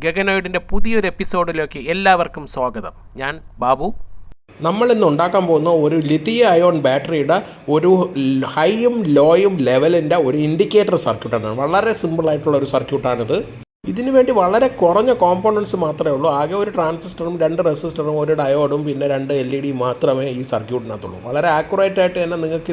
ഗഗനോയിഡിൻ്റെ പുതിയൊരു എപ്പിസോഡിലേക്ക് എല്ലാവർക്കും സ്വാഗതം. ഞാൻ ബാബു. നമ്മളിന്ന് ഉണ്ടാക്കാൻ പോകുന്ന ഒരു ലിഥിയം അയോൺ ബാറ്ററിയുടെ ഒരു ഹൈയും ലോയും ലെവലിൻ്റെ ഒരു ഇൻഡിക്കേറ്റർ സർക്യൂട്ടാണ്. വളരെ സിമ്പിളായിട്ടുള്ള ഒരു സർക്യൂട്ടാണിത്. ഇതിനു വേണ്ടി വളരെ കുറഞ്ഞ കോമ്പോണൻറ്റ്സ് മാത്രമേ ഉള്ളൂ. ആകെ ഒരു ട്രാൻസിസ്റ്ററും 2 റെസിസ്റ്ററും ഒരു ഡയോഡും പിന്നെ 2 LED മാത്രമേ ഈ സർക്യൂട്ടിനകത്തുള്ളൂ. വളരെ ആക്യുറേറ്റ് ആയിട്ട് തന്നെ നിങ്ങൾക്ക്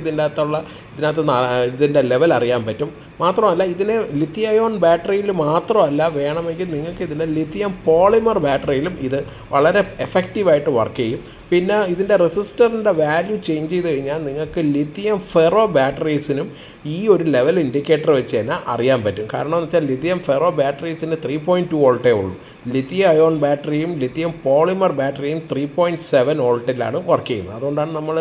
ഇതിൻ്റെ ലെവൽ അറിയാൻ പറ്റും. മാത്രമല്ല ഇതിനെ ലിഥിയം അയോൺ ബാറ്ററിയിൽ മാത്രമല്ല, വേണമെങ്കിൽ നിങ്ങൾക്ക് ഇതിൻ്റെ ലിഥിയം പോളിമർ ബാറ്ററിയിലും ഇത് വളരെ എഫക്റ്റീവായിട്ട് വർക്ക് ചെയ്യും. പിന്നെ ഇതിൻ്റെ റെസിസ്റ്ററിൻ്റെ വാല്യൂ ചേഞ്ച് ചെയ്ത് കഴിഞ്ഞാൽ നിങ്ങൾക്ക് ലിഥിയം ഫെറോ ബാറ്ററീസിനും ഈ ഒരു ലെവൽ ഇൻഡിക്കേറ്റർ വെച്ച് തന്നെ അറിയാൻ പറ്റും. കാരണം എന്ന് വെച്ചാൽ ലിഥിയം ഫെറോ ബാറ്ററീസിന് 3.2 വോൾട്ടേ ഉള്ളൂ. ലിഥിയം അയോൺ ബാറ്ററിയും ലിഥിയം പോളിമർ ബാറ്ററിയും 3.7 വോൾട്ടിലാണ് വർക്ക് ചെയ്യുന്നത്. അതുകൊണ്ടാണ് നമ്മൾ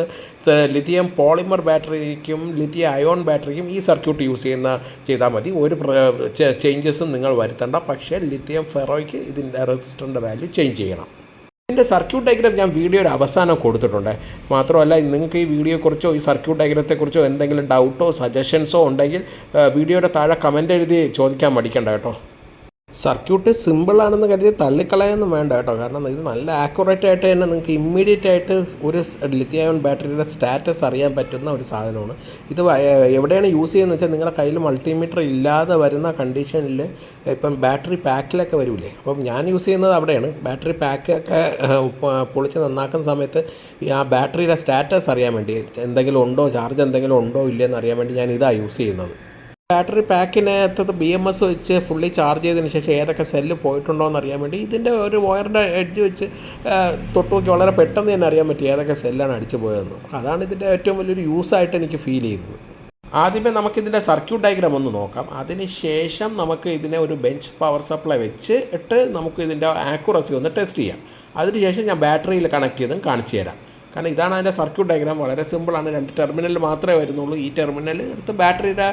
ലിഥിയം പോളിമർ ബാറ്ററിക്കും ലിഥിയം അയോൺ ബാറ്ററിക്കും ഈ സർക്യൂട്ട് ചെയ്താൽ മതി. ഒരു ചേഞ്ചസും നിങ്ങൾ വരുത്തണ്ട. പക്ഷേ ലിഥിയം ഫെറോയ്ക്ക് ഇതിൻ്റെ റെസിസ്റ്ററിൻ്റെ വാല്യൂ ചേഞ്ച് ചെയ്യണം. ഇതിൻ്റെ സർക്യൂട്ട് ഡയഗ്രാം ഞാൻ വീഡിയോയുടെ അവസാനം കൊടുത്തിട്ടുണ്ട്. മാത്രമല്ല, നിങ്ങൾക്ക് ഈ വീഡിയോയെക്കുറിച്ചോ ഈ സർക്യൂട്ട് ഡയഗ്രത്തെക്കുറിച്ചോ എന്തെങ്കിലും ഡൗട്ടോ സജഷൻസോ ഉണ്ടെങ്കിൽ വീഡിയോയുടെ താഴെ കമൻ്റ് എഴുതി ചോദിക്കാൻ മടിക്കണ്ട കേട്ടോ. സർക്യൂട്ട് സിമ്പിളാണെന്ന് കരുതി തള്ളിക്കളയൊന്നും വേണ്ട കേട്ടോ. കാരണം ഇത് നല്ല ആക്യുറേറ്റ് ആയിട്ട് തന്നെ നിങ്ങൾക്ക് ഇമ്മീഡിയറ്റ് ആയിട്ട് ഒരു ലിഥിയം അയോൺ ബാറ്ററിയുടെ സ്റ്റാറ്റസ് അറിയാൻ പറ്റുന്ന ഒരു സാധനമാണ്. ഇത് എവിടെയാണ് യൂസ് ചെയ്യുന്നത് വെച്ചാൽ, നിങ്ങളുടെ കയ്യിൽ മൾട്ടിമീറ്റർ ഇല്ലാതെ വരുന്ന കണ്ടീഷനിൽ ഇപ്പം ബാറ്ററി പാക്കിലൊക്കെ വരില്ലേ, അപ്പം ഞാൻ യൂസ് ചെയ്യുന്നത് അവിടെയാണ്. ബാറ്ററി പാക്കൊക്കെ പൊളിച്ച് നന്നാക്കുന്ന സമയത്ത് ആ ബാറ്ററിയുടെ സ്റ്റാറ്റസ് അറിയാൻ വേണ്ടി, എന്തെങ്കിലും ഉണ്ടോ, ചാർജ് എന്തെങ്കിലും ഉണ്ടോ ഇല്ലയെന്ന് അറിയാൻ വേണ്ടി ഞാൻ ഇതാണ് യൂസ് ചെയ്യുന്നത്. ബാറ്ററി പാക്കിനകത്ത് BMS വെച്ച് ഫുള്ളി ചാർജ് ചെയ്തതിന് ശേഷം ഏതൊക്കെ സെല്ല് പോയിട്ടുണ്ടോ എന്ന് അറിയാൻ വേണ്ടി ഇതിൻ്റെ ഒരു വയറിൻ്റെ എഡ്ജ് വെച്ച് തൊട്ട് നോക്കി വളരെ പെട്ടെന്ന് തന്നെ അറിയാൻ പറ്റി ഏതൊക്കെ സെല്ലാണ് അടിച്ചു പോയതെന്ന്. അതാണ് ഇതിൻ്റെ ഏറ്റവും വലിയൊരു യൂസായിട്ട് എനിക്ക് ഫീൽ ചെയ്തത്. ആദ്യമേ നമുക്കിതിൻ്റെ സർക്യൂട്ട് ഡയഗ്രാം ഒന്ന് നോക്കാം. അതിന് ശേഷം നമുക്ക് ഇതിനെ ഒരു ബെഞ്ച് പവർ സപ്ലൈ വെച്ചിട്ട് നമുക്ക് ഇതിൻ്റെ ആക്യുറസി ഒന്ന് ടെസ്റ്റ് ചെയ്യാം. അതിനുശേഷം ഞാൻ ബാറ്ററിയിൽ കണക്ട് ചെയ്തും കാണിച്ചു തരാം. കാരണം ഇതാണ് അതിൻ്റെ സർക്യൂട്ട് ഡയഗ്രാം. വളരെ സിമ്പിളാണ്. 2 ടെർമിനൽ മാത്രമേ വരുന്നുള്ളൂ. ഈ ടെർമിനൽ എടുത്ത് ബാറ്ററിയുടെ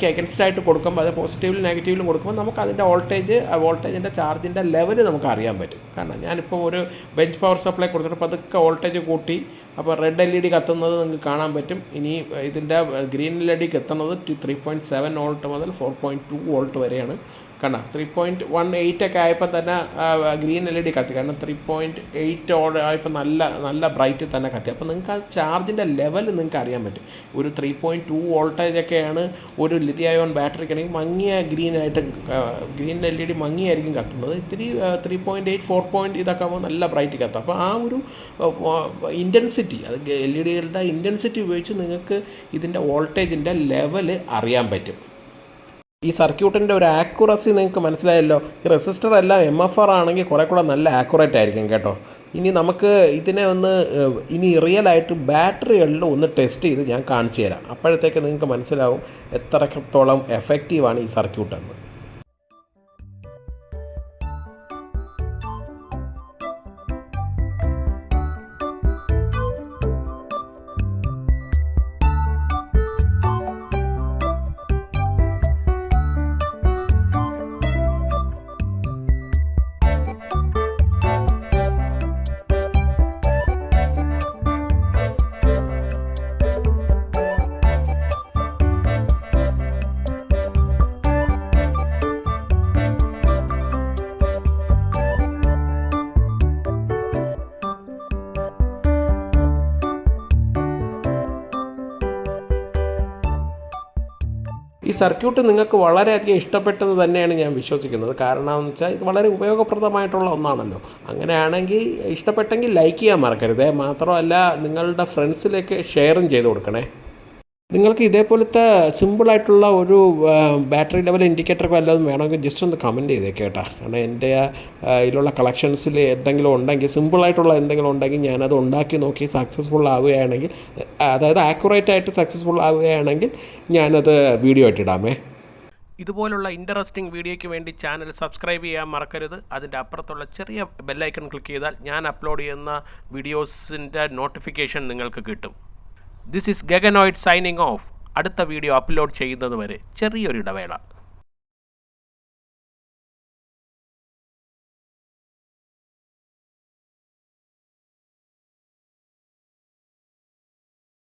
അഗൻസ്റ്റായിട്ട് കൊടുക്കുമ്പോൾ, അത് പോസിറ്റീവിലും നെഗറ്റീവിലും കൊടുക്കുമ്പോൾ നമുക്ക് അതിൻ്റെ വോൾട്ടേജിൻ്റെ ചാർജിൻ്റെ ലെവൽ നമുക്ക് അറിയാൻ പറ്റും. കാരണം ഞാനിപ്പോൾ ഒരു ബെഞ്ച് പവർ സപ്ലൈ കൊടുത്തിട്ട് പതുക്കെ വോൾട്ടേജ് കൂട്ടി, അപ്പോൾ റെഡ് LED കത്തുന്നത് നിങ്ങൾക്ക് കാണാൻ പറ്റും. ഇനി ഇതിൻ്റെ ഗ്രീൻ LED കത്തുന്നത് 3.7 വോൾട്ട് മുതൽ 4.2 വോൾട്ട് വരെയാണ്. കാരണം 3.18 ഒക്കെ ആയപ്പോൾ തന്നെ ഗ്രീൻ LED കത്തി. കാരണം 3.8 ആയപ്പോൾ നല്ല ബ്രൈറ്റിൽ തന്നെ കത്തി. അപ്പോൾ നിങ്ങൾക്ക് ആ ചാർജിൻ്റെ ലെവൽ നിങ്ങൾക്ക് അറിയാൻ പറ്റും. ഒരു 3.2 വോൾട്ടേജൊക്കെയാണ് ഒരു ലിഥിയം അയോൺ ബാറ്ററിക്കാണെങ്കിൽ മങ്ങിയ ഗ്രീൻ LED മങ്ങിയായിരിക്കും കത്തുന്നത്. ഇത്തിരി 3.8 4 ഇതൊക്കെ ആകുമ്പോൾ നല്ല ബ്രൈറ്റ് കത്തും. അപ്പോൾ ആ ഒരു ഇൻറ്റൻസിറ്റി, അത് LED ഇൻറ്റൻസിറ്റി ഉപയോഗിച്ച് നിങ്ങൾക്ക് ഇതിൻ്റെ വോൾട്ടേജിൻ്റെ ലെവൽ അറിയാൻ പറ്റും. ഈ സർക്യൂട്ടിൻ്റെ ഒരു ആക്യുറസി നിങ്ങൾക്ക് മനസ്സിലായല്ലോ. ഈ റെസിസ്റ്റർ എല്ലാം MFR ആണെങ്കിൽ കുറേ കൂടെ നല്ല ആക്യുറേറ്റ് ആയിരിക്കും കേട്ടോ. ഇനി നമുക്ക് ഇതിനെ ഇനി റിയലായിട്ട് ബാറ്ററികളിൽ ഒന്ന് ടെസ്റ്റ് ചെയ്ത് ഞാൻ കാണിച്ചു തരാം. അപ്പോഴത്തേക്ക് നിങ്ങൾക്ക് മനസ്സിലാവും എത്രത്തോളം എഫക്റ്റീവാണ് ഈ സർക്യൂട്ടെന്ന്. ഈ സർക്യൂട്ട് നിങ്ങൾക്ക് വളരെയധികം ഇഷ്ടപ്പെട്ടത് തന്നെയാണ് ഞാൻ വിശ്വസിക്കുന്നത്. കാരണം എന്ന് വെച്ചാൽ ഇത് വളരെ ഉപയോഗപ്രദമായിട്ടുള്ള ഒന്നാണല്ലോ. അങ്ങനെയാണെങ്കിൽ ഇഷ്ടപ്പെട്ടെങ്കിൽ ലൈക്ക് ചെയ്യാൻ മറക്കരുത്. മാത്രമല്ല, നിങ്ങളുടെ ഫ്രണ്ട്സിലേക്ക് ഷെയറും ചെയ്ത് കൊടുക്കണേ. നിങ്ങൾക്ക് ഇതേപോലത്തെ സിമ്പിളായിട്ടുള്ള ഒരു ബാറ്ററി ലെവൽ ഇൻഡിക്കേറ്ററൊക്കെ വല്ലതും വേണമെങ്കിൽ ജസ്റ്റ് ഒന്ന് കമൻറ്റ് ചെയ്തേക്കേട്ടാ. കാരണം എൻ്റെ ഇതിലുള്ള കളക്ഷൻസിൽ എന്തെങ്കിലും ഉണ്ടെങ്കിൽ, സിമ്പിളായിട്ടുള്ള എന്തെങ്കിലും ഉണ്ടെങ്കിൽ ഞാനത് ഉണ്ടാക്കി നോക്കി സക്സസ്ഫുൾ ആവുകയാണെങ്കിൽ, അതായത് ആക്യുറേറ്റ് ആയിട്ട് സക്സസ്ഫുൾ ആവുകയാണെങ്കിൽ ഞാനത് വീഡിയോ ആയിട്ടിടാമേ. ഇതുപോലുള്ള ഇൻട്രസ്റ്റിംഗ് വീഡിയോയ്ക്ക് വേണ്ടി ചാനൽ സബ്സ്ക്രൈബ് ചെയ്യാൻ മറക്കരുത്. അതിൻ്റെ അപ്പുറത്തുള്ള ചെറിയ ബെല്ലൈക്കൺ ക്ലിക്ക് ചെയ്താൽ ഞാൻ അപ്ലോഡ് ചെയ്യുന്ന വീഡിയോസിൻ്റെ നോട്ടിഫിക്കേഷൻ നിങ്ങൾക്ക് കിട്ടും. This is Gaganoid signing off. അടുത്ത വീഡിയോ അപ്ലോഡ് ചെയ്യുന്നത് വരെ ചെറിയൊരു ഇടവേള.